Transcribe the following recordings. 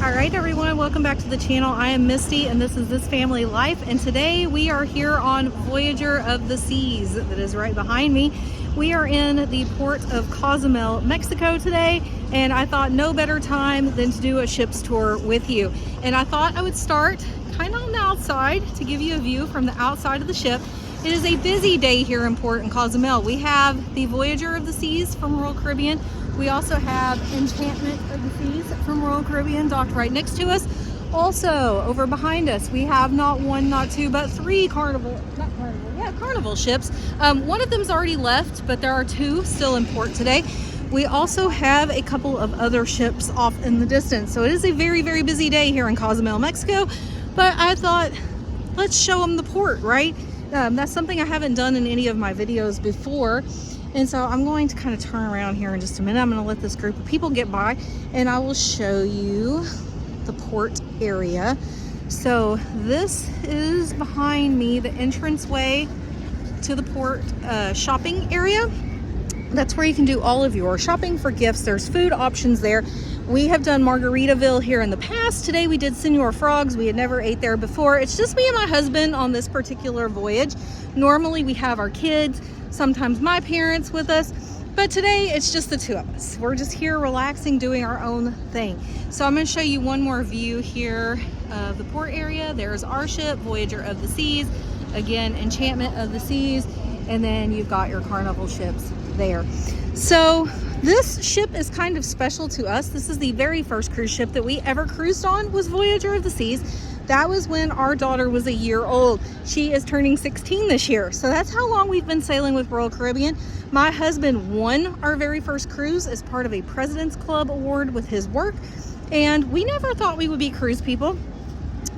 All right, everyone, welcome back to the channel. I am Misty and this is This Family Life, and today we are here on Voyager of the Seas that is right behind me. We are in the port of Cozumel, Mexico today, and I thought no better time than to do a ship's tour with you. And I thought I would start kind of on the outside to give you a view from the outside of the ship. It is a busy day here in port in Cozumel. We have the Voyager of the Seas from Royal Caribbean. We also have Enchantment of the Seas from Royal Caribbean docked right next to us. Also, over behind us, we have not one, not two, but three Carnival ships. One of them's already left, but there are two still in port today. We also have a couple of other ships off in the distance. So it is a very, very busy day here in Cozumel, Mexico. But I thought, let's show them the port, right? That's something I haven't done in any of my videos before. And so I'm going to kind of turn around here in just a minute. I'm going to let this group of people get by and I will show you the port area. So this is behind me, the entranceway to the port shopping area. That's where you can do all of your shopping for gifts. There's food options there. We have done Margaritaville here in the past. Today we did Senor Frogs. We had never ate there before. It's just me and my husband on this particular voyage. Normally we have our kids, sometimes my parents with us, but today it's just the two of us. We're just here relaxing, doing our own thing. So I'm going to show you one more view here of the port area. There's our ship, Voyager of the Seas, again Enchantment of the Seas, and then you've got your Carnival ships there. So this ship is kind of special to us. This is the very first cruise ship that we ever cruised on, was Voyager of the Seas. That was when our daughter was a year old. She is turning 16 this year. So that's how long we've been sailing with Royal Caribbean. My husband won our very first cruise as part of a President's Club award with his work. And we never thought we would be cruise people,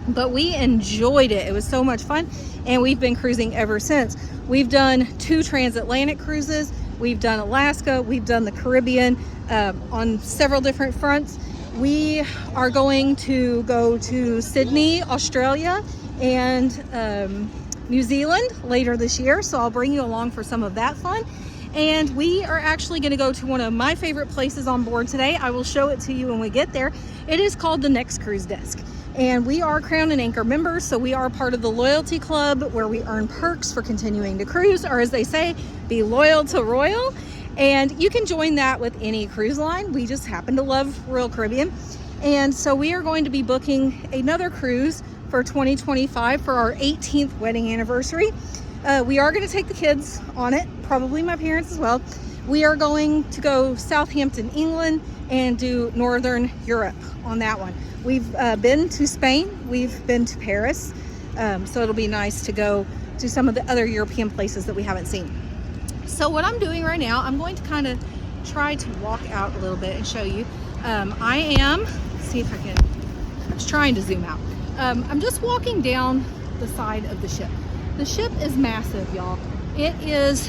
but we enjoyed it. It was so much fun. And we've been cruising ever since. We've done 2 transatlantic cruises. We've done Alaska. We've done the Caribbean on several different fronts. We are going to go to Sydney, Australia, and New Zealand later this year. So I'll bring you along for some of that fun. And we are actually going to go to one of my favorite places on board today. I will show it to you when we get there. It is called the Next Cruise Desk. And we are Crown and Anchor members, so we are part of the Loyalty Club where we earn perks for continuing to cruise, or as they say, be loyal to Royal. And you can join that with any cruise line. We just happen to love Royal Caribbean. And so we are going to be booking another cruise for 2025 for our 18th wedding anniversary. We are going to take the kids on it, probably my parents as well. We are going to go Southampton, England, and do Northern Europe on that one. We've been to Spain, we've been to Paris, so it'll be nice to go to some of the other European places that we haven't seen. So what I'm doing right now, I'm going to kind of try to walk out a little bit and show you. Let's see if I can, I'm just trying to zoom out. I'm just walking down the side of the ship. The ship is massive, y'all. It is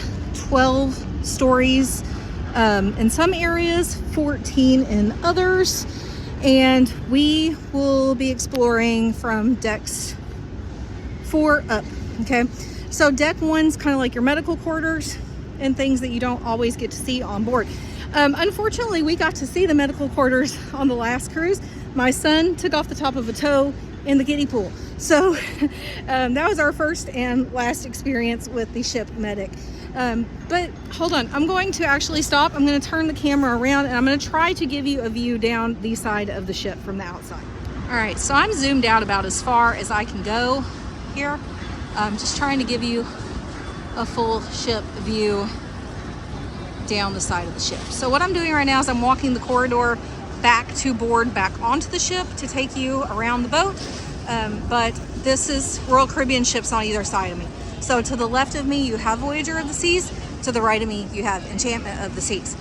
12 stories in some areas, 14 in others. And we will be exploring from decks 4 up, okay? So deck 1's kind of like your medical quarters and things that you don't always get to see on board. Unfortunately, we got to see the medical quarters on the last cruise. My son took off the top of a toe in the kiddie pool. So that was our first and last experience with the ship medic. But hold on, I'm going to actually stop. I'm going to turn the camera around and I'm going to try to give you a view down the side of the ship from the outside. All right, so I'm zoomed out about as far as I can go here. I'm just trying to give you a full ship view down the side of the ship. So what I'm doing right now is I'm walking the corridor back to board, back onto the ship to take you around the boat. But this is Royal Caribbean ships on either side of me. So to the left of me, you have Voyager of the Seas. To the right of me, you have Enchantment of the Seas.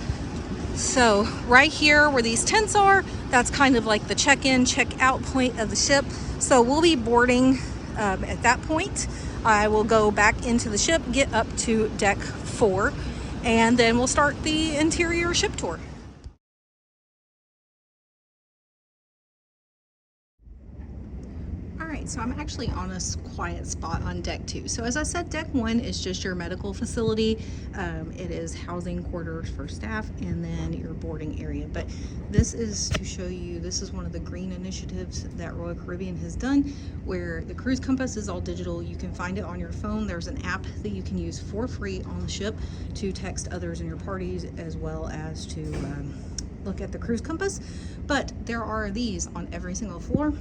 So right here where these tents are, that's kind of like the check-in, check-out point of the ship. So we'll be boarding at that point. I will go back into the ship, get up to deck 4, and then we'll start the interior ship tour. All right, right, so I'm actually on a quiet spot on deck 2. So as I said, deck 1 is just your medical facility. It is housing quarters for staff and then your boarding area. But this is to show you, this is one of the green initiatives that Royal Caribbean has done, where the cruise compass is all digital. You can find it on your phone. There's an app that you can use for free on the ship to text others in your parties, as well as to look at the cruise compass. But there are these on every single floor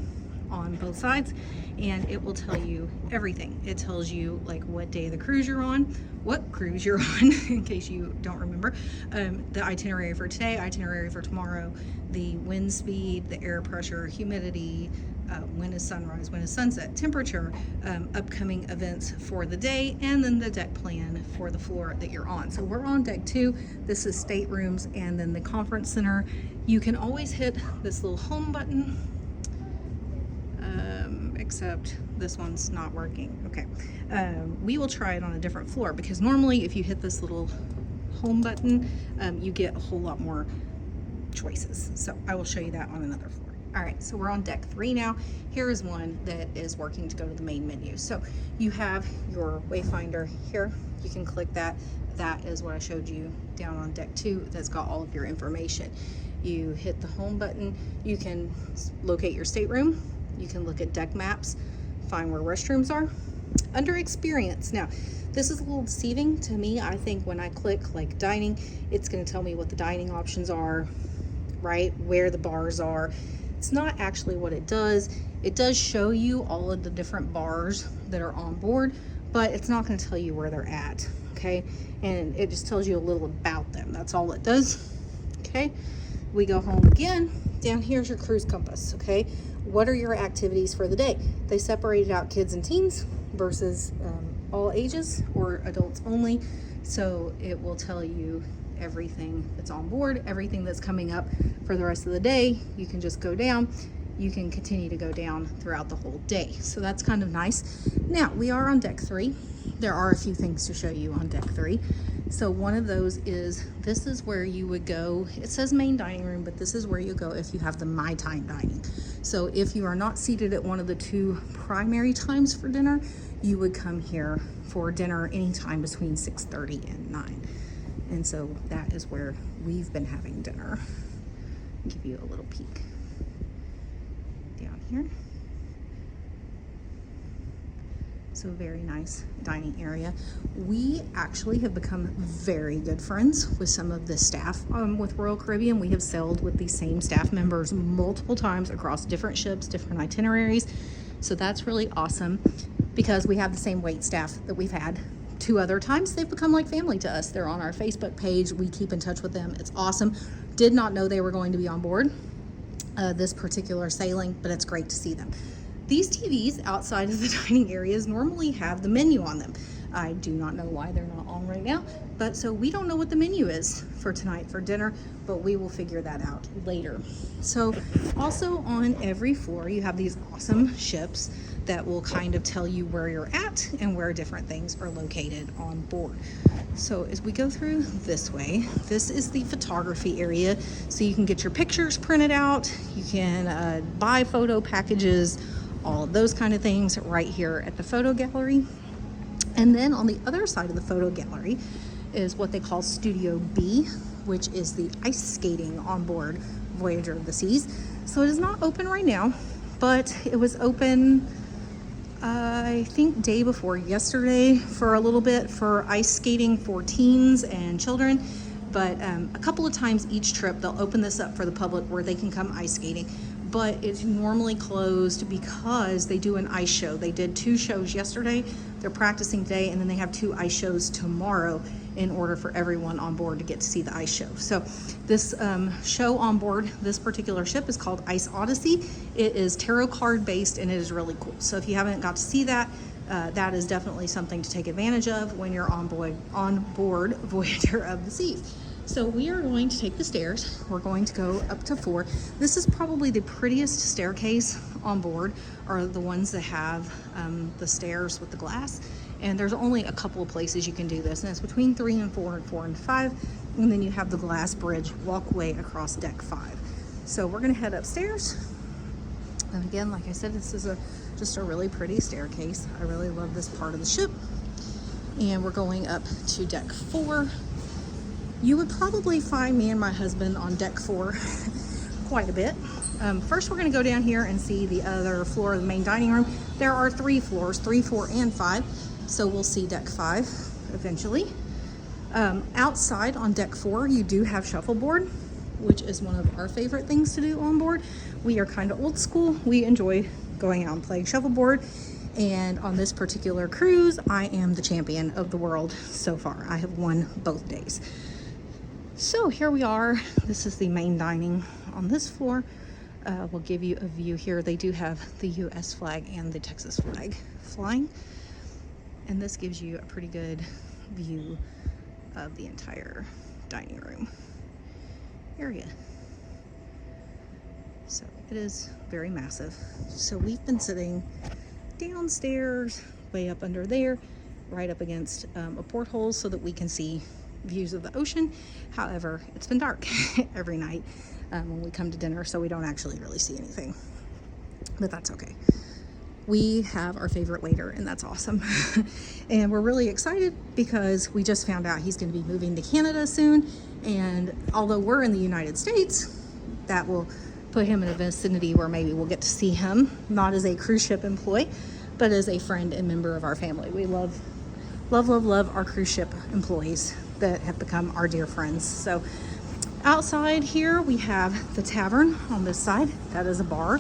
on both sides, and it will tell you everything. It tells you like what day of the cruise you're on, what cruise you're on, in case you don't remember, the itinerary for today, itinerary for tomorrow, the wind speed, the air pressure, humidity, when is sunrise, when is sunset, temperature, upcoming events for the day, and then the deck plan for the floor that you're on. So we're on deck 2. This is staterooms and then the conference center. You can always hit this little home button, except this one's not working. Okay, we will try it on a different floor, because normally if you hit this little home button, you get a whole lot more choices. So I will show you that on another floor. All right, so we're on deck 3 now. Here is one that is working to go to the main menu. So you have your wayfinder here. You can click that. That is what I showed you down on deck 2. That's got all of your information. You hit the home button. You can locate your stateroom. You can look at deck maps, find where restrooms are. Under experience, now this is a little deceiving to me. I think when I click like dining, it's going to tell me what the dining options are, right, where the bars are. It's not actually what it does. It does show you all of the different bars that are on board, but it's not going to tell you where they're at, okay? And it just tells you a little about them. That's all it does, okay? We go home again. Down here's your cruise compass, okay? What are your activities for the day? They separated out kids and teens versus all ages or adults only. So it will tell you everything that's on board, everything that's coming up for the rest of the day. You can just go down. You can continue to go down throughout the whole day. So that's kind of nice. Now we are on deck 3. There are a few things to show you on deck 3. So one of those is, this is where you would go. It says main dining room, but this is where you go if you have the My Time dining. So if you are not seated at one of the 2 primary times for dinner, you would come here for dinner anytime between 6:30 and 9. And so that is where we've been having dinner. I'll give you a little peek down here. So very nice dining area. We actually have become very good friends with some of the staff with Royal Caribbean. We have sailed with these same staff members multiple times across different ships, different itineraries. So that's really awesome, because we have the same wait staff that we've had 2 other times. They've become like family to us. They're on our Facebook page. We keep in touch with them. It's awesome. Did not know they were going to be on board this particular sailing, but it's great to see them. These TVs outside of the dining areas normally have the menu on them. I do not know why they're not on right now, but so we don't know what the menu is for tonight for dinner, but we will figure that out later. So also on every floor, you have these awesome ships that will kind of tell you where you're at and where different things are located on board. So as we go through this way, this is the photography area. So you can get your pictures printed out. You can buy photo packages, all of those kind of things right here at the photo gallery. And then on the other side of the photo gallery is what they call Studio B, which is the ice skating on board Voyager of the Seas. So it is not open right now, but it was open I think day before yesterday for a little bit for ice skating for teens and children. But a couple of times each trip they'll open this up for the public where they can come ice skating, but it's normally closed because they do an ice show. They did 2 shows yesterday, they're practicing today, and then they have 2 ice shows tomorrow in order for everyone on board to get to see the ice show. So this show on board this particular ship is called Ice Odyssey. It is tarot card based and it is really cool. So if you haven't got to see that, that is definitely something to take advantage of when you're on board Voyager of the Seas. So we are going to take the stairs. We're going to go up to 4. This is probably the prettiest staircase on board, are the ones that have the stairs with the glass. And there's only a couple of places you can do this, and it's between 3 and 4 and 4 and 5. And then you have the glass bridge walkway across deck 5. So we're gonna head upstairs. And again, like I said, this is a just a really pretty staircase. I really love this part of the ship. And we're going up to deck 4. You would probably find me and my husband on deck 4 quite a bit. First, we're going to go down here and see the other floor of the main dining room. There are 3 floors, 3, 4, and 5. So we'll see deck 5 eventually. Outside on deck 4, you do have shuffleboard, which is one of our favorite things to do on board. We are kind of old school. We enjoy going out and playing shuffleboard. And on this particular cruise, I am the champion of the world so far. I have won both days. So here we are. This is the main dining on this floor. We'll give you a view here. They do have the US flag and the Texas flag flying. And this gives you a pretty good view of the entire dining room area. So it is very massive. So we've been sitting downstairs, way up under there, right up against a porthole so that we can see views of the ocean. However, it's been dark every night when we come to dinner, so we don't actually really see anything, but that's okay. We have our favorite waiter, and that's awesome. And we're really excited because we just found out he's going to be moving to Canada soon, and although we're in the United States, that will put him in a vicinity where maybe we'll get to see him, not as a cruise ship employee, but as a friend and member of our family. We love our cruise ship employees that have become our dear friends. So outside here, we have the tavern on this side. That is a bar.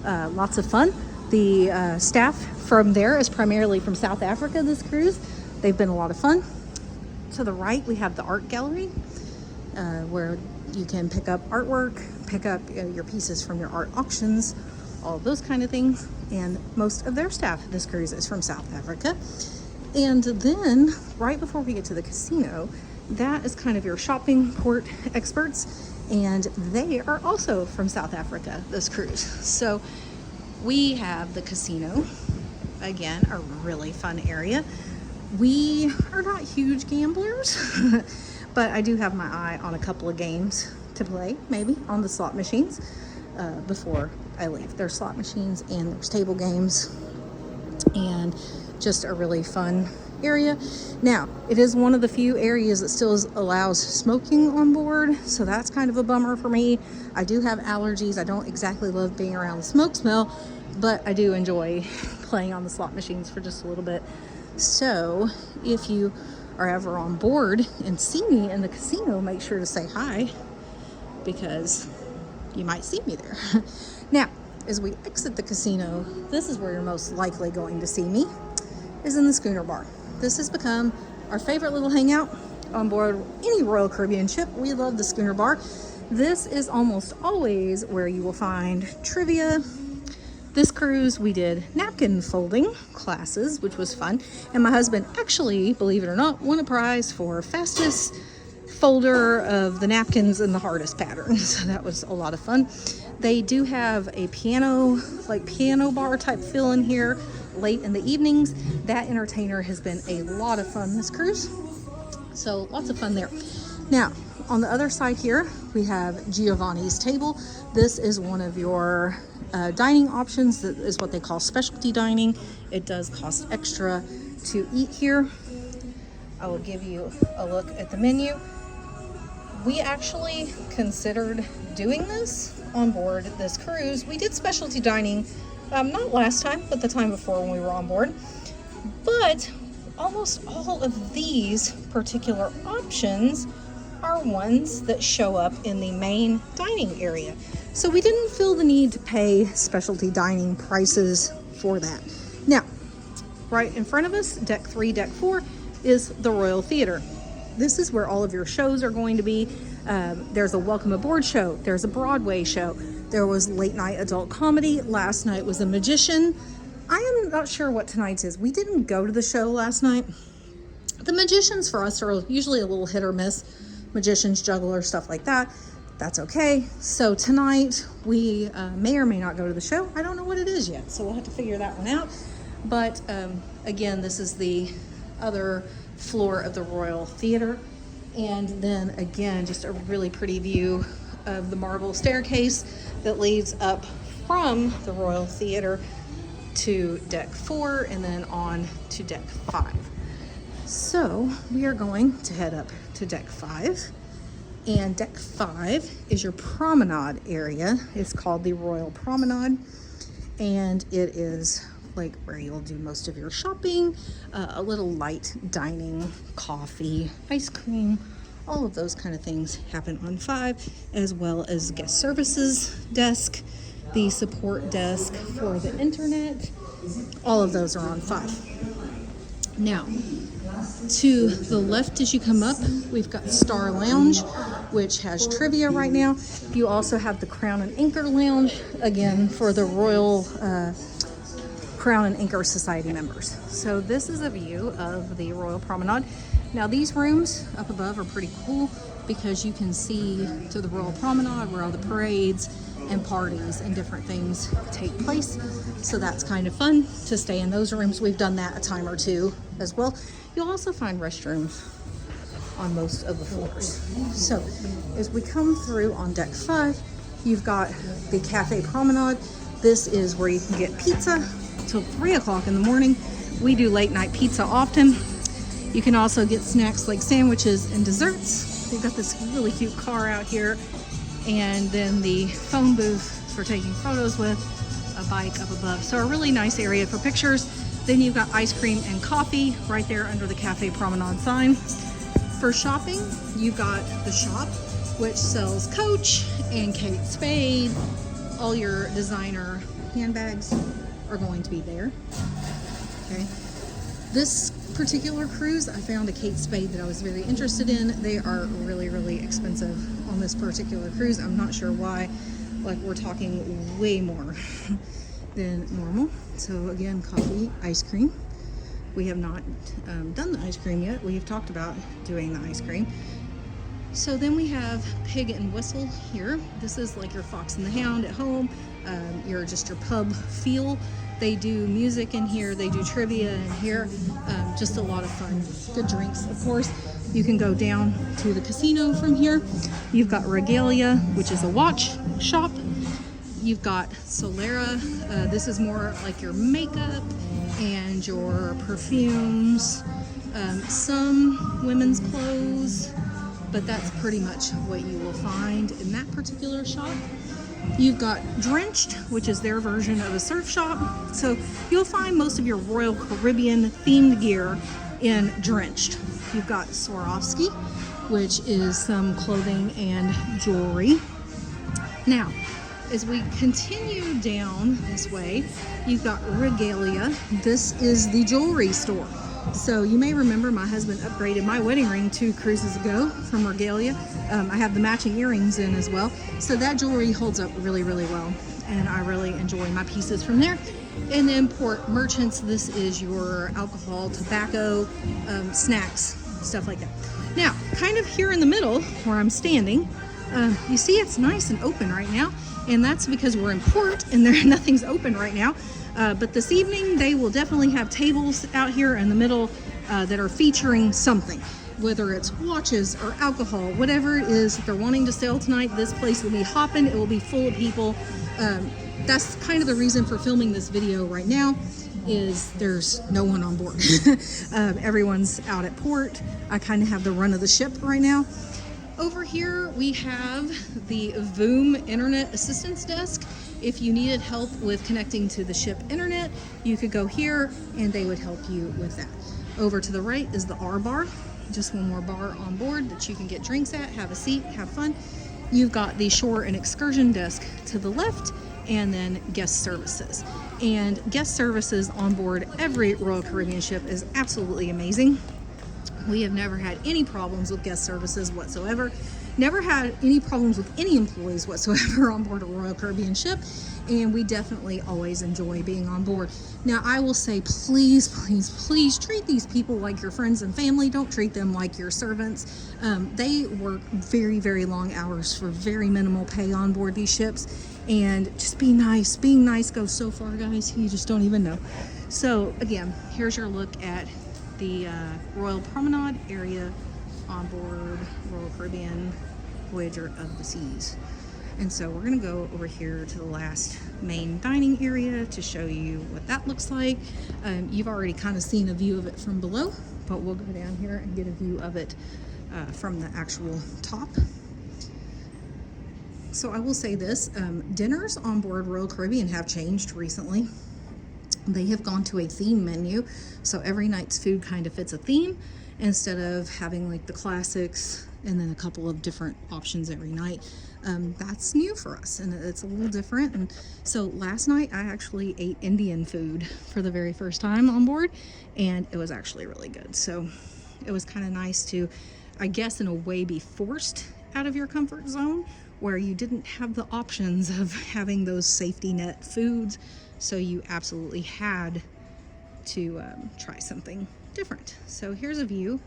Lots of fun. The staff from there is primarily from South Africa this cruise. They've been a lot of fun. To the right, we have the art gallery where you can pick up artwork, pick up your pieces from your art auctions, all those kind of things. And most of their staff this cruise is from South Africa. And then right before we get to the casino, that is kind of your shopping port experts, and they are also from South Africa this cruise. So we have the casino, again, a really fun area. We are not huge gamblers, but I do have my eye on a couple of games to play, maybe on the slot machines before I leave. There's slot machines and there's table games, and just a really fun area. Now, it is one of the few areas that still allows smoking on board, so that's kind of a bummer for me. I do have allergies. I don't exactly love being around the smoke smell, but I do enjoy playing on the slot machines for just a little bit. So if you are ever on board and see me in the casino, make sure to say hi, because you might see me there. Now, as we exit the casino, this is where you're most likely going to see me, is in the schooner bar. This has become our favorite little hangout on board any Royal Caribbean ship. We love the schooner bar. This is almost always where you will find trivia. This cruise, we did napkin folding classes, which was fun. And my husband actually, believe it or not, won a prize for fastest folder of the napkins in the hardest pattern. So that was a lot of fun. They do have a piano, like piano bar type feel in here late in the evenings. That entertainer has been a lot of fun this cruise. So lots of fun there. Now, on the other side here, we have Giovanni's table. This is one of your dining options. That is what they call specialty dining. It does cost extra to eat here. I will give you a look at the menu. We actually considered doing this on board this cruise. We did specialty dining, not last time, but the time before when we were on board. But almost all of these particular options are ones that show up in the main dining area. So we didn't feel the need to pay specialty dining prices for that. Now, right in front of us, deck 3, deck 4, is the Royal Theater. This is where all of your shows are going to be. There's a Welcome Aboard show. There's a Broadway show. There was late night adult comedy. Last night was a magician. I am not sure what tonight's is. We didn't go to the show last night. The magicians for us are usually a little hit or miss. Magicians, jugglers, stuff like that. That's okay. So tonight we may or may not go to the show. I don't know what it is yet, so we'll have to figure that one out. But again, this is the other floor of the Royal Theater. And then again, just a really pretty view of the marble staircase that leads up from the Royal Theater to deck 4 and then on to deck 5. So we are going to head up to deck 5, and deck 5 is your promenade area. It's called the Royal Promenade, and it is like where you'll do most of your shopping, a little light dining, coffee, ice cream, all of those kind of things happen on 5, as well as guest services desk, the support desk for the internet. All of those are on 5. Now, to the left as you come up, we've got Star Lounge, which has trivia right now. You also have the Crown and Anchor Lounge, again, for the Royal Crown and Anchor Society members. So this is a view of the Royal Promenade. Now these rooms up above are pretty cool because you can see to the Royal Promenade where all the parades and parties and different things take place. So that's kind of fun to stay in those rooms. We've done that a time or two as well. You'll also find restrooms on most of the floors. So as we come through on deck 5, you've got the Cafe Promenade. This is where you can get pizza till 3 o'clock in the morning. We do late night pizza often. You can also get snacks like sandwiches and desserts. They've got this really cute car out here, and then the phone booth for taking photos with, a bike up above. So a really nice area for pictures. Then you've got ice cream and coffee right there under the Cafe Promenade sign. For shopping, you've got the shop, which sells Coach and Kate Spade. All your designer handbags are going to be there. Okay. This particular cruise, I found a Kate Spade that I was very interested in. They are really, really expensive on this particular cruise. I'm not sure why. Like, we're talking way more than normal. So again, coffee, ice cream. We have not done the ice cream yet. We have talked about doing the ice cream. So then we have Pig and Whistle here. This is like your Fox and the Hound at home. Your pub feel. They do music in here. They do trivia in here. Just a lot of fun. Good drinks, of course. You can go down to the casino from here. You've got Regalia, which is a watch shop. You've got Solera. This is more like your makeup and your perfumes. Some women's clothes, but that's pretty much what you will find in that particular shop. You've got Drenched, which is their version of a surf shop. So you'll find most of your Royal Caribbean themed gear in Drenched. You've got Swarovski, which is some clothing and jewelry. Now, as we continue down this way, you've got Regalia. This is the jewelry store. So you may remember my husband upgraded my wedding ring 2 cruises ago from Regalia. I have the matching earrings in as well. So that jewelry holds up really, really well. And I really enjoy my pieces from there. And then Port Merchants, this is your alcohol, tobacco, snacks, stuff like that. Now, kind of here in the middle where I'm standing, you see it's nice and open right now. And that's because we're in port and nothing's open right now. But this evening, they will definitely have tables out here in the middle that are featuring something, whether it's watches or alcohol, whatever it is that they're wanting to sell tonight. This place will be hopping. It will be full of people. That's kind of the reason for filming this video right now, is there's no one on board. Everyone's out at port. I kind of have the run of the ship right now. Over here, we have the VOOM Internet Assistance Desk. If you needed help with connecting to the ship internet, you could go here and they would help you with that. Over to the right is the R bar, just one more bar on board that you can get drinks at, have a seat, have fun. You've got the Shore and Excursion Desk to the left, and then guest services. And guest services on board every Royal Caribbean ship is absolutely amazing. We have never had any problems with guest services whatsoever. Never had any problems with any employees whatsoever on board a Royal Caribbean ship, and we definitely always enjoy being on board. Now, I will say, please, please, please treat these people like your friends and family. Don't treat them like your servants. They work very, very long hours for very minimal pay on board these ships, and just be nice. Being nice goes so far, guys. You just don't even know. So, again, here's your look at the Royal Promenade area on board Royal Caribbean Voyager of the Seas. And so we're gonna go over here to the last main dining area to show you what that looks like. You've already kind of seen a view of it from below, but we'll go down here and get a view of it from the actual top. So I will say this, dinners on board Royal Caribbean have changed recently. They have gone to a theme menu, so every night's food kind of fits a theme instead of having like the classics and then a couple of different options every night. That's new for us, and it's a little different. And so last night I actually ate Indian food for the very first time on board, and it was actually really good. So it was kind of nice to, I guess, in a way, be forced out of your comfort zone where you didn't have the options of having those safety net foods. So you absolutely had to try something different. So here's a view,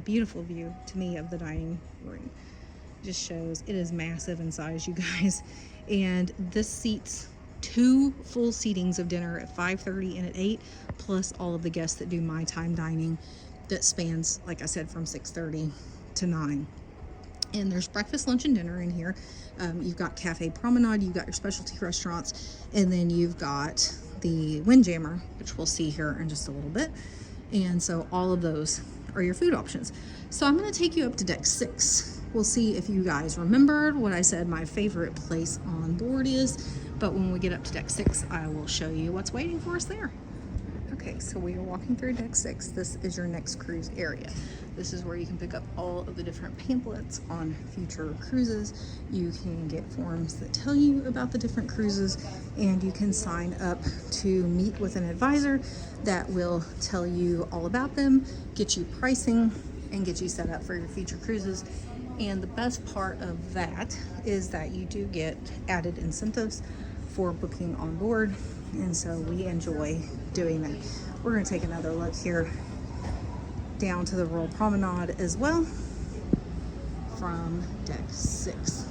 beautiful view to me of the dining room. Just shows it is massive in size, you guys. And this seats 2 full seatings of dinner at 5:30 and at 8, plus all of the guests that do my time dining that spans, like I said, from 6:30 to 9. And there's breakfast, lunch, and dinner in here. You've got Cafe Promenade, you've got your specialty restaurants, and then you've got the Windjammer, which we'll see here in just a little bit. And so all of those are your food options. So I'm gonna take you up to deck 6. We'll see if you guys remembered what I said my favorite place on board is, but when we get up to deck 6, I will show you what's waiting for us there. Okay, so we are walking through deck 6. This is your next cruise area. This is where you can pick up all of the different pamphlets on future cruises. You can get forms that tell you about the different cruises, and you can sign up to meet with an advisor that will tell you all about them, get you pricing, and get you set up for your future cruises. And the best part of that is that you do get added incentives for booking on board, and so we enjoy doing that. We're going to take another look here down to the Royal Promenade as well from deck 6.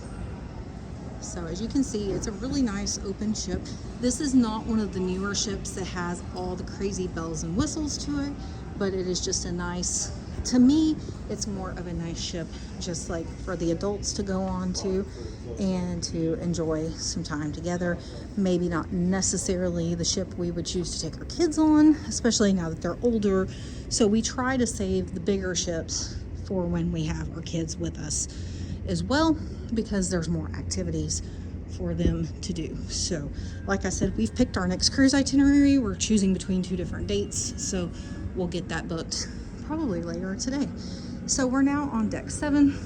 So as you can see, it's a really nice open ship. This is not one of the newer ships that has all the crazy bells and whistles to it, but it is just a nice, to me, it's more of a nice ship, just like for the adults to go on to and to enjoy some time together. Maybe not necessarily the ship we would choose to take our kids on, especially now that they're older. So we try to save the bigger ships for when we have our kids with us as well, because there's more activities for them to do. So like I said, we've picked our next cruise itinerary. We're choosing between 2 different dates, so we'll get that booked probably later today. So we're now on deck 7.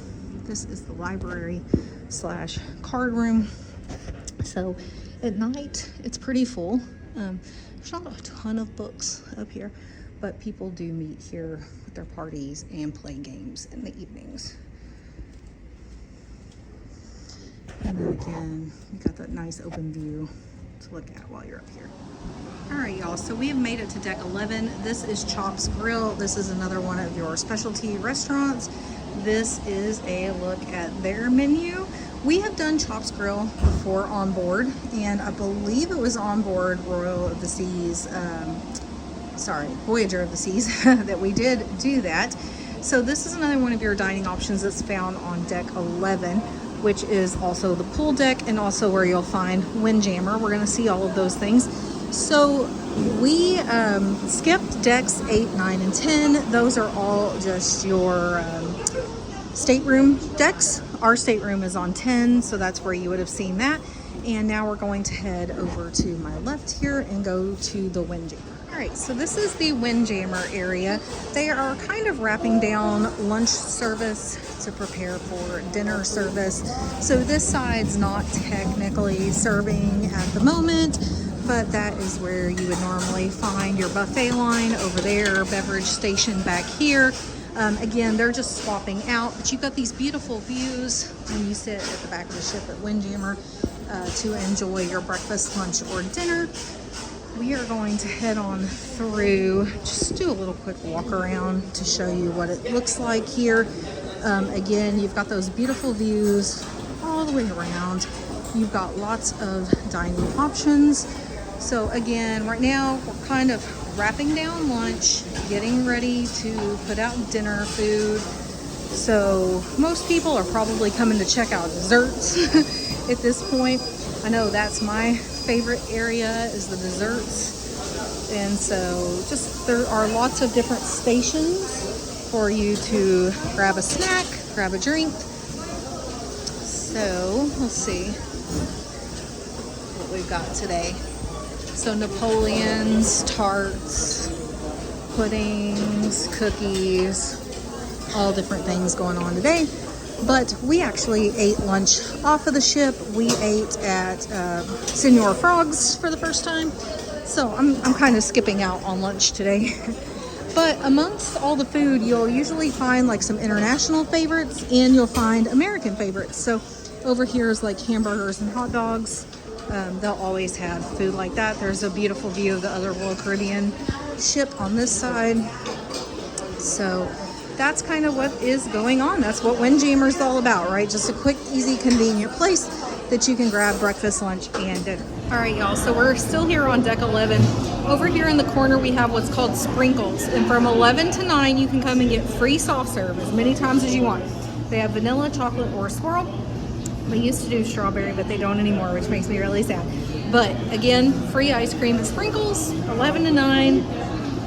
This is the library / card room. So at night it's pretty full. There's not a ton of books up here, but people do meet here with their parties and play games in the evenings. And then again, you got that nice open view to look at while you're up here. All right, y'all, so we have made it to deck 11. This is Chop's Grill. This is another one of your specialty restaurants. This is a look at their menu. We have done Chop's Grill before on board, and I believe it was on board Royal of the Seas, Voyager of the Seas, that we did do that. So this is another one of your dining options that's found on deck 11, which is also the pool deck and also where you'll find Windjammer. We're gonna see all of those things. So we skipped decks 8, 9, and 10. Those are all just your stateroom decks. Our stateroom is on 10, so that's where you would have seen that. And now we're going to head over to my left here and go to the Windjammer. All right, so this is the Windjammer area. They are kind of wrapping down lunch service to prepare for dinner service. So this side's not technically serving at the moment, but that is where you would normally find your buffet line over there, beverage station back here. Again, they're just swapping out, but you've got these beautiful views when you sit at the back of the ship at Windjammer to enjoy your breakfast, lunch, or dinner. We are going to head on through, just do a little quick walk around to show you what it looks like here. Again, you've got those beautiful views all the way around. You've got lots of dining options. So again, right now we're kind of wrapping down lunch, getting ready to put out dinner food. So most people are probably coming to check out desserts at this point. I know that's my favorite area, is the desserts. And so just there are lots of different stations for you to grab a snack, grab a drink. So let's see what we've got today. So Napoleon's, tarts, puddings, cookies, all different things going on today. But we actually ate lunch off of the ship. We ate at Senor Frog's for the first time. So I'm kind of skipping out on lunch today. But amongst all the food, you'll usually find like some international favorites and you'll find American favorites. So over here is like hamburgers and hot dogs. They'll always have food like that. There's a beautiful view of the other Royal Caribbean ship on this side. So that's kind of what is going on. That's what Windjammer is all about, right? Just a quick, easy, convenient place that you can grab breakfast, lunch, and dinner. All right, y'all, so we're still here on deck 11. Over here in the corner, we have what's called sprinkles. And from 11 to 9, you can come and get free soft serve as many times as you want. They have vanilla, chocolate, or swirl. They used to do strawberry, but they don't anymore, which makes me really sad. But again, free ice cream and sprinkles, 11 to 9,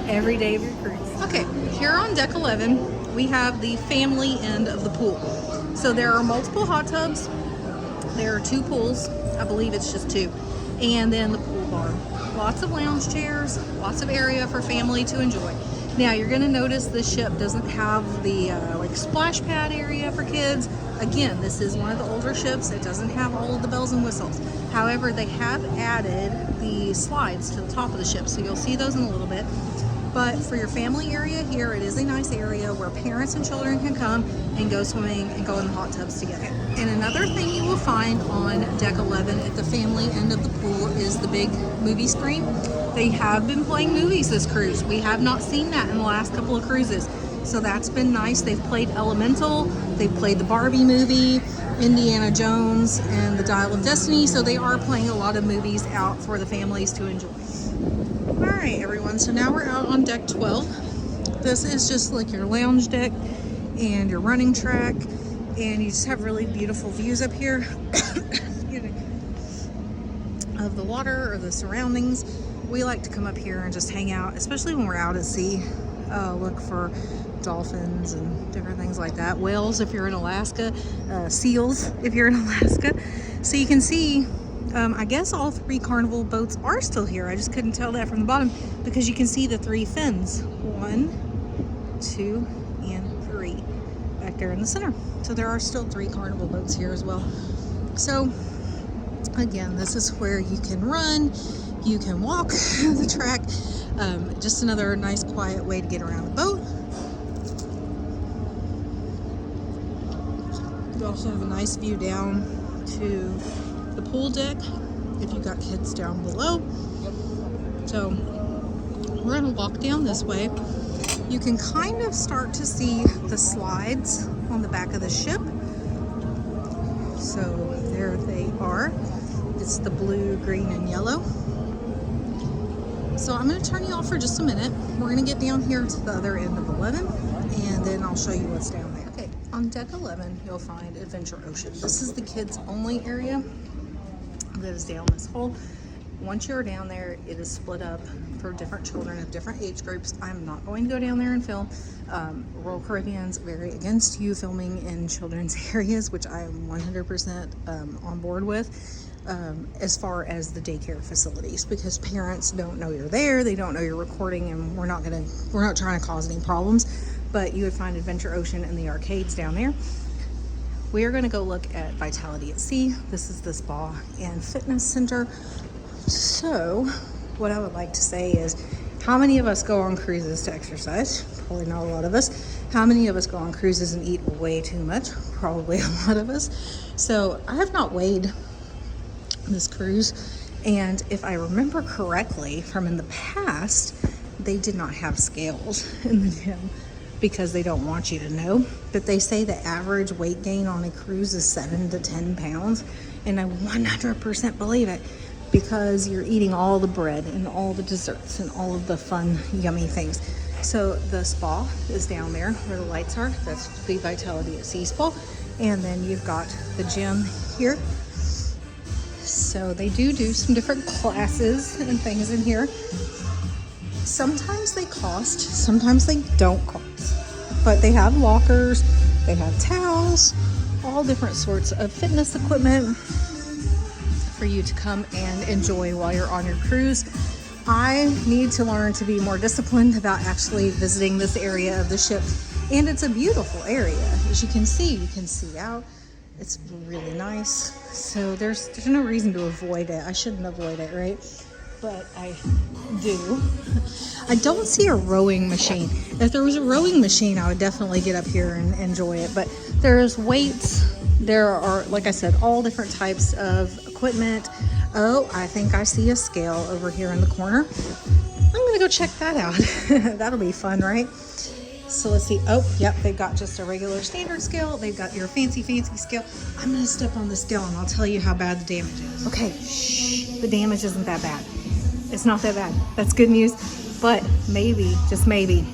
every day of your cruise. Okay, here on deck 11, we have the family end of the pool. So there are multiple hot tubs. There are 2 pools. I believe it's just 2. And then the pool bar. Lots of lounge chairs, lots of area for family to enjoy. Now you're going to notice this ship doesn't have the like splash pad area for kids. Again, this is one of the older ships. It doesn't have all of the bells and whistles. However, they have added the slides to the top of the ship, so you'll see those in a little bit. But for your family area here, it is a nice area where parents and children can come and go swimming and go in the hot tubs together. And another thing you will find on deck 11 at the family end of the pool is the big movie screen. They have been playing movies this cruise. We have not seen that in the last couple of cruises. So that's been nice. They've played Elemental, they've played the Barbie movie, Indiana Jones, and the Dial of Destiny. So they are playing a lot of movies out for the families to enjoy. All right, everyone, so now we're out on deck 12. This is just like your lounge deck and your running track, and you just have really beautiful views up here of the water or the surroundings. We like to come up here and just hang out, especially when we're out at sea. Look for dolphins and different things like that. Whales if you're in Alaska, seals if you're in Alaska. So you can see I guess all 3 Carnival boats are still here. I just couldn't tell that from the bottom because you can see the 3 fins. 1, 2, and 3 back there in the center. So there are still 3 Carnival boats here as well. So again, this is where you can run, you can walk the track. Just another nice quiet way to get around the boat. You also have a nice view down to the pool deck if you've got kids down below. So we're going to walk down this way. You can kind of start to see the slides on the back of the ship. So there they are. It's the blue, green, and yellow. So I'm going to turn you off for just a minute. We're going to get down here to the other end of 11, and then I'll show you what's down there. Okay, on deck 11, you'll find Adventure Ocean. This is the kids only area that is down this hole. Once you're down there, it is split up for different children of different age groups. I'm not going to go down there and film. Royal Caribbean's very against you filming in children's areas, which I am 100% on board with. As far as the daycare facilities, because parents don't know you're there, they don't know you're recording, and we're not trying to cause any problems. But you would find Adventure Ocean and the arcades down there. We are going to go look at Vitality at Sea. This is the spa and fitness center. So what I would like to say is, how many of us go on cruises to exercise? Probably not a lot of us. How many of us go on cruises and eat way too much? Probably a lot of us. So I have not weighed this cruise, and if I remember correctly from in the past, they did not have scales in the gym because they don't want you to know. But they say the average weight gain on a cruise is 7 to 10 pounds, and I 100% believe it, because you're eating all the bread and all the desserts and all of the fun, yummy things. So the spa is down there where the lights are. That's the Vitality at Sea spa. And then you've got the gym here. So they do some different classes and things in here. Sometimes they cost, sometimes they don't cost. But they have lockers, they have towels, all different sorts of fitness equipment for you to come and enjoy while you're on your cruise. I need to learn to be more disciplined about actually visiting this area of the ship. And it's a beautiful area. As you can see out. It's really nice. So there's no reason to avoid it. I shouldn't avoid it, right? But I do. I don't see a rowing machine. If there was a rowing machine, I would definitely get up here and enjoy it. But there's weights. There are, like I said, all different types of equipment. Oh, I think I see a scale over here in the corner. I'm gonna go check that out. That'll be fun, right? So let's see. Oh, yep, they've got just a regular standard scale. They've got your fancy scale. I'm gonna step on the scale and I'll tell you how bad the damage is. Okay, shh, the damage isn't that bad. It's not that bad. That's good news. But maybe, just maybe,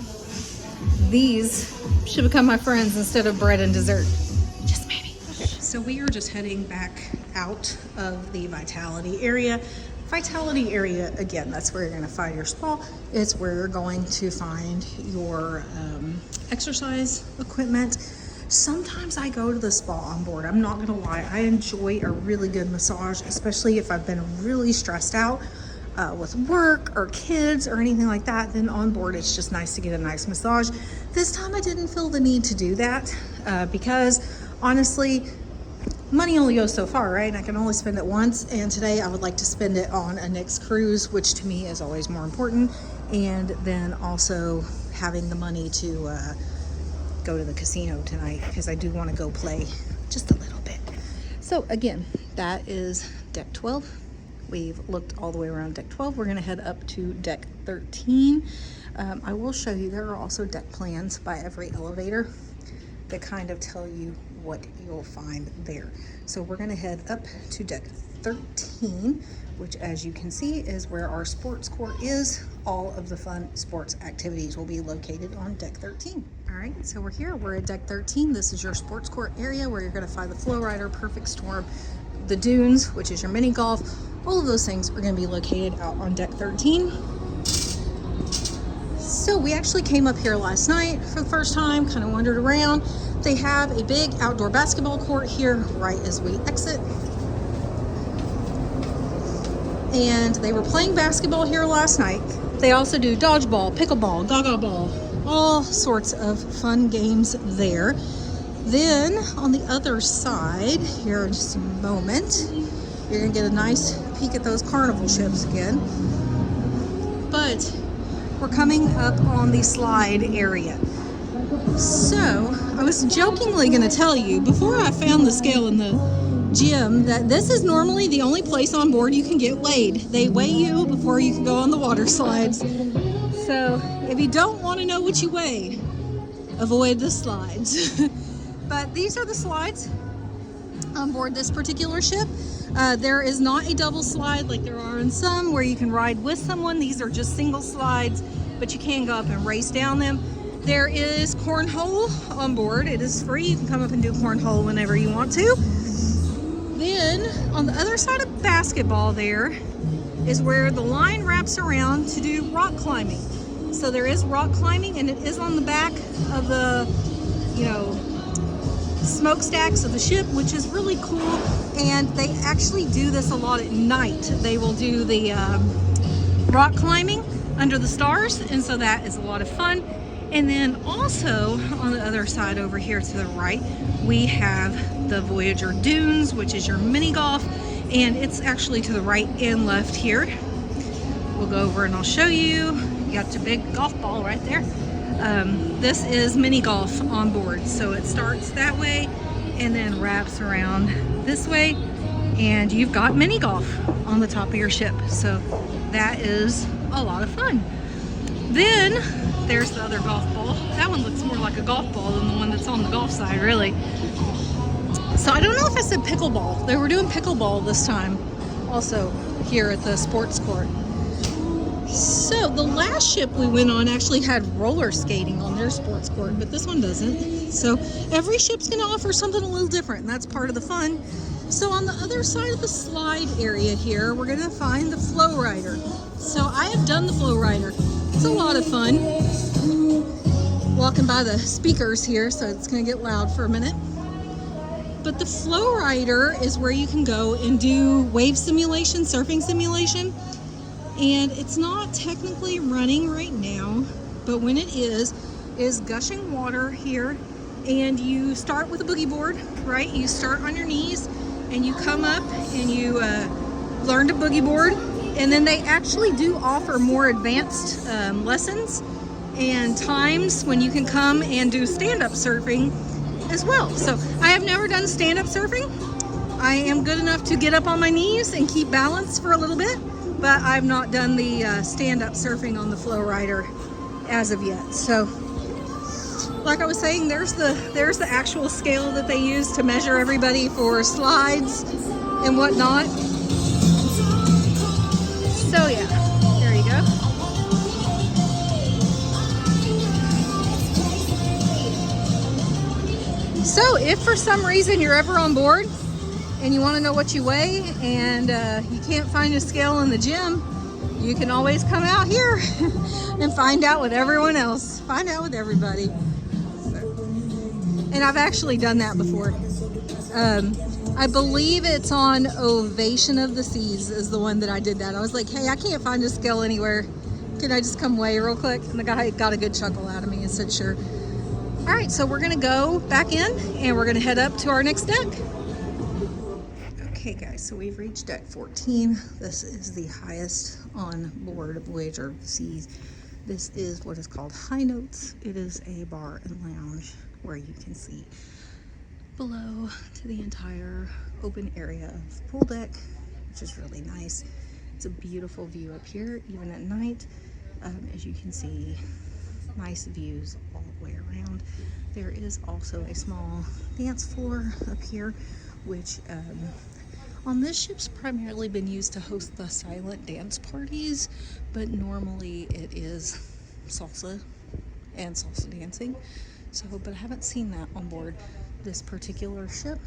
these should become my friends instead of bread and dessert. Just maybe. Okay, so we are just heading back out of the Vitality area. Vitality area, again, that's where you're going to find your spa. It's where you're going to find your exercise equipment. Sometimes I go to the spa on board. I'm not going to lie. I enjoy a really good massage, especially if I've been really stressed out with work or kids or anything like that. Then on board, it's just nice to get a nice massage. This time I didn't feel the need to do that because honestly, money only goes so far, right? I can only spend it once, and today I would like to spend it on a next cruise, which to me is always more important, and then also having the money to go to the casino tonight because I do want to go play just a little bit. So again, that is deck 12. We've looked all the way around deck 12. We're going to head up to deck 13. I will show you there are also deck plans by every elevator that kind of tell you what you'll find there. So we're going to head up to deck 13, which as you can see is where our sports court is. All of the fun sports activities will be located on deck 13. All right, so we're here. We're at deck 13. This is your sports court area where you're going to find the Flow Rider, Perfect Storm, the Dunes, which is your mini golf. All of those things are going to be located out on deck 13. So we actually came up here last night for the first time, kind of wandered around. They have a big outdoor basketball court here right as we exit. And they were playing basketball here last night. They also do dodgeball, pickleball, gaga ball, all sorts of fun games there. Then on the other side, here in just a moment, you're gonna get a nice peek at those carnival ships again. But we're coming up on the slide area. So I was jokingly going to tell you before I found the scale in the gym that this is normally the only place on board you can get weighed. They weigh you before you can go on the water slides. So if you don't want to know what you weigh, avoid the slides. But these are the slides on board this particular ship. There is not a double slide like there are in some where you can ride with someone. These are just single slides, but you can go up and race down them. There is cornhole on board. It is free. You can come up and do cornhole whenever you want to. Then on the other side of basketball there is where the line wraps around to do rock climbing. So there is rock climbing, and it is on the back of the, smokestacks of the ship, which is really cool. And they actually do this a lot at night. They will do the rock climbing under the stars, and so that is a lot of fun. And then also on the other side over here to the right, we have the Voyager Dunes, which is your mini golf, and it's actually to the right and left here. We'll go over and I'll show you. You got your big golf ball right there. This is mini golf on board, so it starts that way and then wraps around this way, and you've got mini golf on the top of your ship, so that is a lot of fun. Then there's the other golf ball. That one looks more like a golf ball than the one that's on the golf side, really. So I don't know if I said pickleball. They were doing pickleball this time also here at the sports court. So the last ship we went on actually had roller skating on their sports court, but this one doesn't. So every ship's going to offer something a little different, and that's part of the fun. So on the other side of the slide area here, we're gonna find the Flow Rider. So I have done the Flow Rider. It's a lot of fun. Walking by the speakers here, so it's gonna get loud for a minute. But the Flow Rider is where you can go and do wave simulation, surfing simulation. And it's not technically running right now, but when it is gushing water here. And you start with a boogie board, right? You start on your knees and you come up and you learn to boogie board. And then they actually do offer more advanced lessons and times when you can come and do stand-up surfing as well. So I have never done stand-up surfing. I am good enough to get up on my knees and keep balance for a little bit, but I've not done the stand-up surfing on the Flow Rider as of yet. So like I was saying, there's the actual scale that they use to measure everybody for slides and whatnot. So yeah, there you go. So if for some reason you're ever on board and you want to know what you weigh and you can't find a scale in the gym, you can always come out here and find out with everyone else. Find out with everybody. And I've actually done that before. I believe it's on Ovation of the Seas is the one that I did that. I was like, hey, I can't find a scale anywhere. Can I just come weigh real quick? And the guy got a good chuckle out of me and said, sure. All right, so we're gonna go back in and we're gonna head up to our next deck. Okay guys, so we've reached deck 14. This is the highest on board Voyager of the Seas. This is what is called High Notes. It is a bar and lounge where you can see below to the entire open area of the pool deck, which is really nice. It's a beautiful view up here, even at night. As you can see, nice views all the way around. There is also a small dance floor up here, which on this ship's primarily been used to host the silent dance parties, but normally it is salsa and salsa dancing. So, but I haven't seen that on board this particular ship.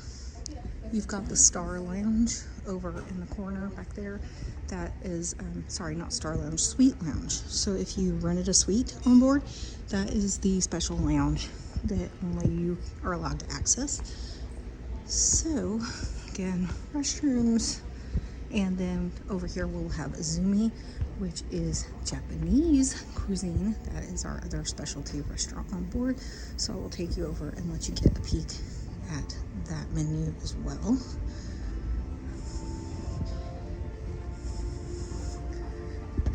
You've got the Star Lounge over in the corner back there. That is, sorry, not Star Lounge, Suite Lounge. So if you rented a suite on board, that is the special lounge that only you are allowed to access. So again, restrooms. And then over here we'll have Azumi, which is Japanese cuisine. That is our other specialty restaurant on board. So I will take you over and let you get a peek at that menu as well.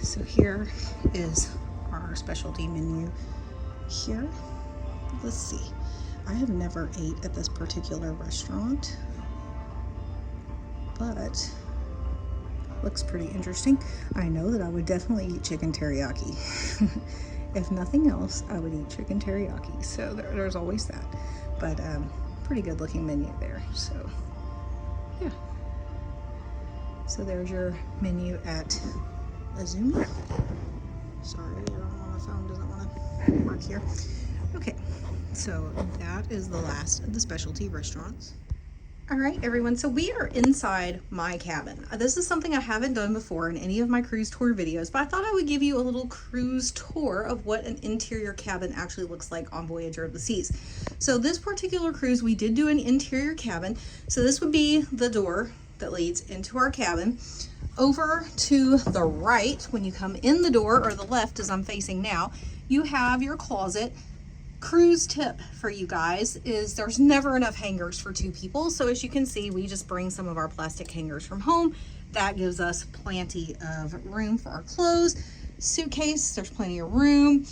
So here is our specialty menu here. Let's see. I have never ate at this particular restaurant, but looks pretty interesting. I know that I would definitely eat chicken teriyaki. If nothing else, I would eat chicken teriyaki. So there's always that. But pretty good looking menu there. So yeah. So there's your menu at Azumi. Sorry, I don't know, my phone doesn't want to work here. Okay, so that is the last of the specialty restaurants. All right, everyone, so we are inside my cabin. This is something I haven't done before in any of my cruise tour videos, but I thought I would give you a little cruise tour of what an interior cabin actually looks like on Voyager of the Seas. So this particular cruise, we did do an interior cabin. So this would be the door that leads into our cabin. Over to the right, when you come in the door, or the left as I'm facing now, you have your closet. Cruise tip for you guys is there's never enough hangers for 2 people. So as you can see, we just bring some of our plastic hangers from home. That gives us plenty of room for our clothes. Suitcase, there's plenty of room.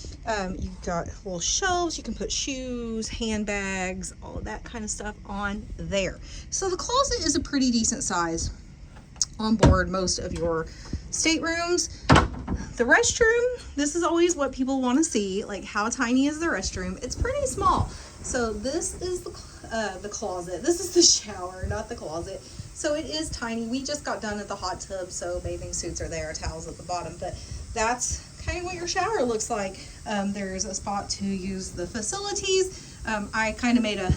You've got little shelves. You can put shoes, handbags, all of that kind of stuff on there. So the closet is a pretty decent size on board most of your staterooms. The restroom, this is always what people want to see, like how tiny is the restroom. It's pretty small. So this is the closet. This is the shower, not the closet. So it is tiny. We just got done at the hot tub, so bathing suits are there, towels at the bottom, but that's kind of what your shower looks like. There's a spot to use the facilities. I kind of made a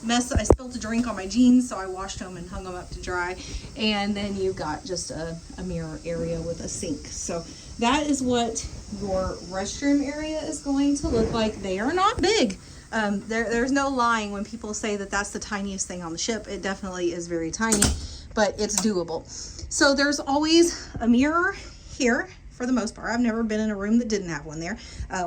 mess. I spilled a drink on my jeans, so I washed them and hung them up to dry. And then you've got just a mirror area with a sink. So that is what your restroom area is going to look like. They are not big. There's no lying when people say that that's the tiniest thing on the ship. It definitely is very tiny, but it's doable. So there's always a mirror here for the most part. I've never been in a room that didn't have one there.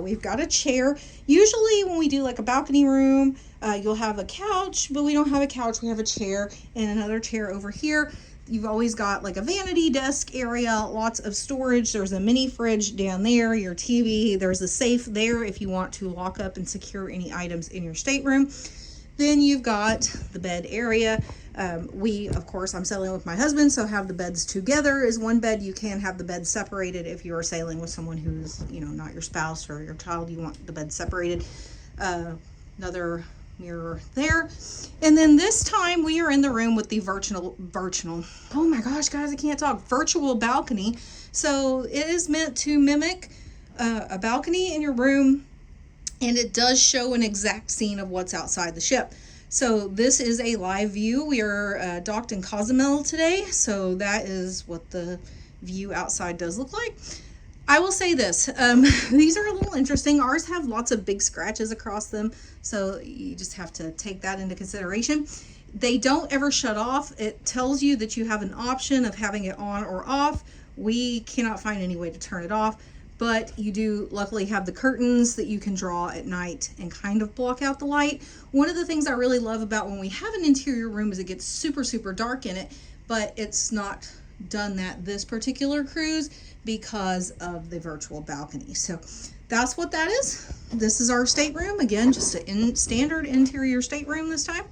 We've got a chair. Usually when we do like a balcony room, you'll have a couch, but we don't have a couch. We have a chair and another chair over here. You've always got like a vanity desk area, lots of storage. There's a mini fridge down there, your TV. There's a safe there if you want to lock up and secure any items in your stateroom. Then you've got the bed area. We, of course, I'm sailing with my husband, so have the beds together is one bed. You can have the beds separated if you are sailing with someone who's, you know, not your spouse or your child. You want the bed separated. Another mirror there. And then this time we are in the room with the virtual, oh my gosh, guys, I can't talk, virtual balcony. So it is meant to mimic a balcony in your room, and it does show an exact scene of what's outside the ship. So this is a live view. We are docked in Cozumel today, so that is what the view outside does look like. I will say this, these are a little interesting. Ours have lots of big scratches across them, so you just have to take that into consideration. They don't ever shut off. It tells you that you have an option of having it on or off. We cannot find any way to turn it off, but you do luckily have the curtains that you can draw at night and kind of block out the light. One of the things I really love about when we have an interior room is it gets super, super dark in it, but it's not done that this particular cruise because of the virtual balcony. So that's what that is. This is our stateroom. Again, just a standard interior stateroom this time.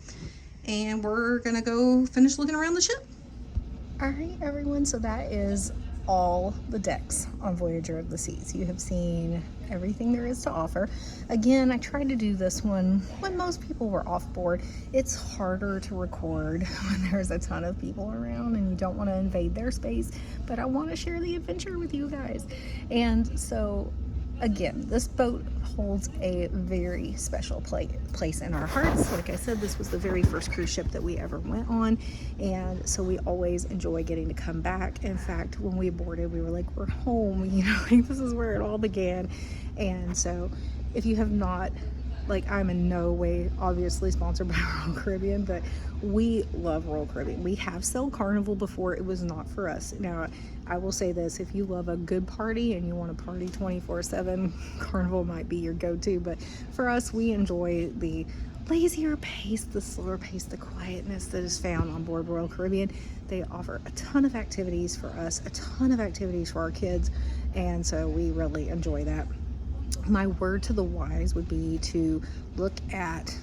And we're gonna go finish looking around the ship. All right, everyone, so that is all the decks on Voyager of the Seas. You have seen everything there is to offer. Again, I tried to do this one when most people were off board. It's harder to record when there's a ton of people around and you don't want to invade their space, but I want to share the adventure with you guys. And so again, this boat holds a very special place in our hearts. Like I said, this was the very first cruise ship that we ever went on, and so we always enjoy getting to come back. In fact, when we boarded, we were like, we're home, you know, like this is where it all began. And so if you have not, like, I'm in no way obviously sponsored by Royal Caribbean, but we love Royal Caribbean. We have sailed Carnival before. It was not for us. Now, I will say this, if you love a good party and you want to party 24/7, Carnival might be your go-to, but for us, we enjoy the lazier pace, the slower pace, the quietness that is found on board Royal Caribbean. They offer a ton of activities for us, a ton of activities for our kids, and so we really enjoy that. My word to the wise would be to look at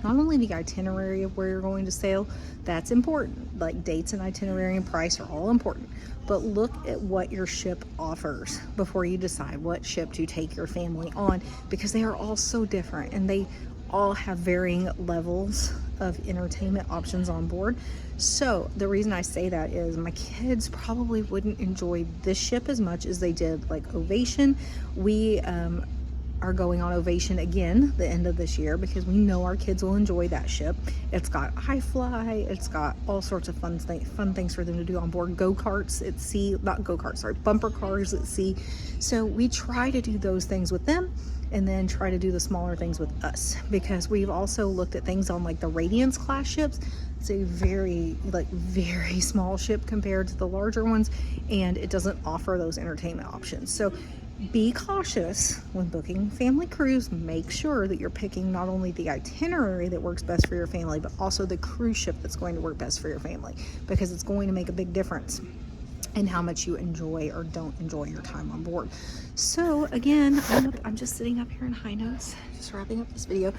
not only the itinerary of where you're going to sail, that's important, like dates and itinerary and price are all important, but look at what your ship offers before you decide what ship to take your family on, because they are all so different and they all have varying levels of entertainment options on board. So the reason I say that is my kids probably wouldn't enjoy this ship as much as they did like Ovation. We are going on Ovation again the end of this year because we know our kids will enjoy that ship. It's got iFly, it's got all sorts of fun things for them to do on board. Go-karts at sea, not go-karts, sorry, bumper cars at sea. So we try to do those things with them and then try to do the smaller things with us, because we've also looked at things on like the Radiance class ships. It's a very small ship compared to the larger ones, and it doesn't offer those entertainment options. So be cautious when booking family cruise. Make sure that you're picking not only the itinerary that works best for your family, but also the cruise ship that's going to work best for your family, because it's going to make a big difference in how much you enjoy or don't enjoy your time on board. So again, I'm just sitting up here in high notes, just wrapping up this video.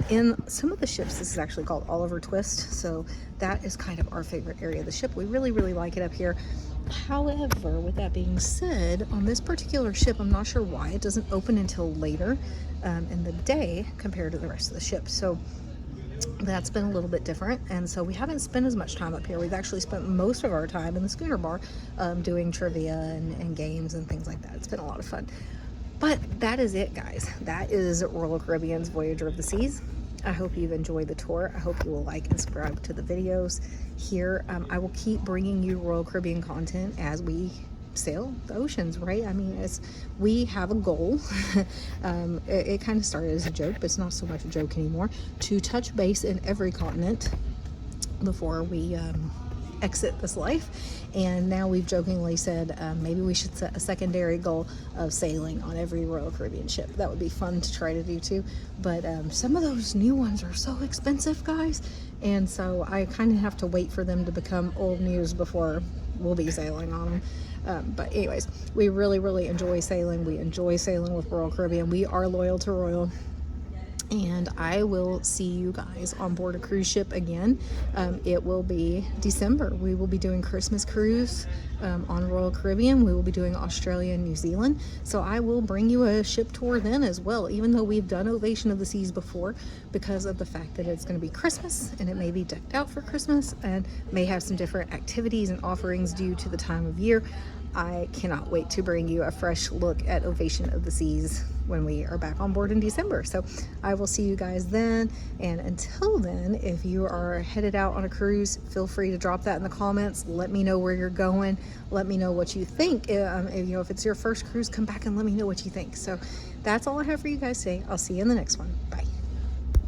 In some of the ships, this is actually called Oliver Twist, so that is kind of our favorite area of the ship. We really like it up here. However, with that being said, on this particular ship, I'm not sure why it doesn't open until later in the day compared to the rest of the ship. So that's been a little bit different, and so we haven't spent as much time up here. We've actually spent most of our time in the schooner bar doing trivia and games and things like that. It's been a lot of fun. But that is it, guys. That is Royal Caribbean's Voyager of the Seas. I hope you've enjoyed the tour. I hope you will like and subscribe to the videos here. I will keep bringing you Royal Caribbean content as we sail the oceans, right? I mean, we have a goal. It kind of started as a joke, but it's not so much a joke anymore, to touch base in every continent before we exit this life. And now we've jokingly said maybe we should set a secondary goal of sailing on every Royal Caribbean ship. That would be fun to try to do too, but some of those new ones are so expensive, guys, and so I kind of have to wait for them to become old news before we'll be sailing on them. But anyways, we really enjoy sailing. We enjoy sailing with Royal Caribbean. We are loyal to Royal. And I will see you guys on board a cruise ship again. It will be December. We will be doing Christmas cruise on Royal Caribbean. We will be doing Australia and New Zealand. So I will bring you a ship tour then as well, even though we've done Ovation of the Seas before, because of the fact that it's going to be Christmas and it may be decked out for Christmas and may have some different activities and offerings due to the time of year. I cannot wait to bring you a fresh look at Ovation of the Seas when we are back on board in December. So I will see you guys then. And until then, if you are headed out on a cruise, feel free to drop that in the comments. Let me know where you're going. Let me know what you think. If it's your first cruise, come back and let me know what you think. So that's all I have for you guys today. I'll see you in the next one.